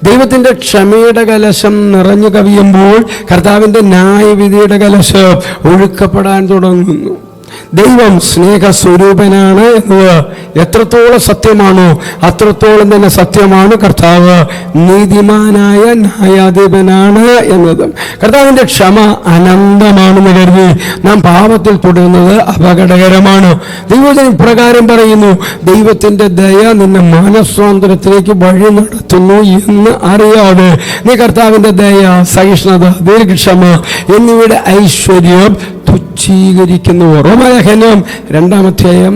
ദൈവത്തിൻ്റെ ക്ഷമയുടെ കലശം നിറഞ്ഞു കവിയുമ്പോൾ കർത്താവിൻ്റെ ന്യായവിധിയുടെ കലശം ഒഴുക്കപ്പെടാൻ തുടങ്ങുന്നു. ദൈവം സ്നേഹസ്വരൂപനാണ് എന്നത് എത്രത്തോളം സത്യമാണോ അത്രത്തോളം തന്നെ സത്യമാണ് കർത്താവ് നീതിമാനായ ന്യായാധിപനാണ് എന്നതും. കർത്താവിൻ്റെ ക്ഷമ അനന്തമാണെന്ന് കരുതി നാം പാപത്തിൽ തുടരുന്നത് അപകടകരമാണ്. ദൈവത്തിന് ഇപ്രകാരം പറയുന്നു, ദൈവത്തിൻ്റെ ദയ നിന്നെ മാനസാന്തരത്തിലേക്ക് വഴി നടത്തുന്നു എന്ന് അറിയാതെ നീ കർത്താവിൻ്റെ ദയ, സഹിഷ്ണുത, ദീർഘക്ഷമ എന്നിവയുടെ ഐശ്വര്യം തുച്ഛീകരിക്കുന്നു. റോമാലേഖനം 2-ാം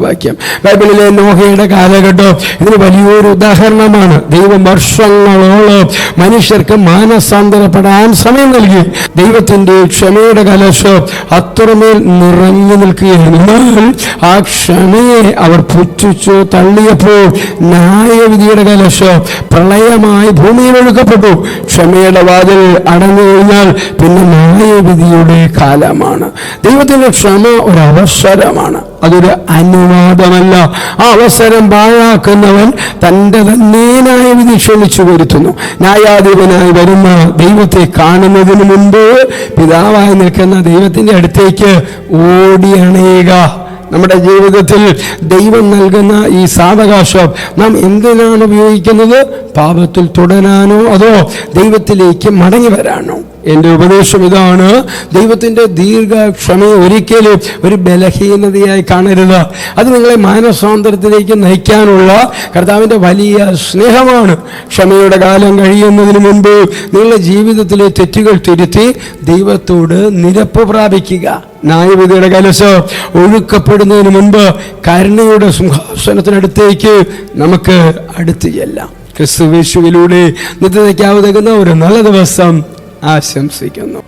വാക്യം. ബൈബിളിലെ നോഹയുടെ കാലഘട്ടം ഇതിന് വലിയൊരു ഉദാഹരണമാണ്. ദൈവം വർഷങ്ങളോളം മനുഷ്യർക്ക് മാനസാന്തരപ്പെടാൻ സമയം നൽകി. ദൈവത്തിൻ്റെ ക്ഷമയുടെ കലശം അത്രമേൽ നിറഞ്ഞു നിൽക്കുകയാണ്. എന്നാൽ ആ ക്ഷമയെ അവർ പുച്ഛിച്ചു തള്ളിയപ്പോൾ ന്യായവിധിയുടെ കലശം പ്രളയമായി ഭൂമിയിൽ ഒഴുക്കപ്പെട്ടു. ക്ഷമയുടെ വാതിൽ അടഞ്ഞു കഴിഞ്ഞാൽ പിന്നെ ന്യായവിധിയുടെ കാലമാണ്. ദൈവത്തിൻ്റെ ക്ഷമ ഒരു അവസരമാണ്, അതൊരു അനുവാദമല്ല. ആ അവസരം പാഴാക്കുന്നവൻ തൻ്റെ തന്നെ ന്യായവിധി ക്ഷണിച്ചു വരുത്തുന്നു. ന്യായാധിപനായി വരുന്ന ദൈവത്തെ കാണുന്നതിന് മുമ്പ് പിതാവായി നിൽക്കുന്ന ദൈവത്തിൻ്റെ അടുത്തേക്ക് ഓടിയണയുക. നമ്മുടെ ജീവിതത്തിൽ ദൈവം നൽകുന്ന ഈ സാവകാശം നാം എന്തിനാണ് ഉപയോഗിക്കുന്നത്? പാപത്തിൽ തുടരാനോ അതോ ദൈവത്തിലേക്ക് മടങ്ങി വരാനോ? എൻ്റെ ഉപദേശം ഇതാണ്, ദൈവത്തിൻ്റെ ദീർഘക്ഷമയെ ഒരിക്കലും ഒരു ബലഹീനതയായി കാണരുത്. അത് നിങ്ങളെ മാനസാന്തരത്തിലേക്ക് നയിക്കാനുള്ള കർത്താവിൻ്റെ വലിയ സ്നേഹമാണ്. ക്ഷമയുടെ കാലം കഴിയുന്നതിന് മുമ്പ് നിങ്ങളുടെ ജീവിതത്തിലെ തെറ്റുകൾ തിരുത്തി ദൈവത്തോട് നിരപ്പ് പ്രാപിക്കുക. ന്യായവിധിയുടെ കലശം ഒഴുക്കപ്പെടുന്നതിന് മുൻപ് കരുണയുടെ സിംഹാസനത്തിനടുത്തേക്ക് നമുക്ക് അടുത്ത് ചെല്ലാം. ക്രിസ്തുയേശുവിലൂടെ നിത്യതയ്ക്കാവുന്ന ഒരു നല്ല ദിവസം ആശംസിക്കുന്നു.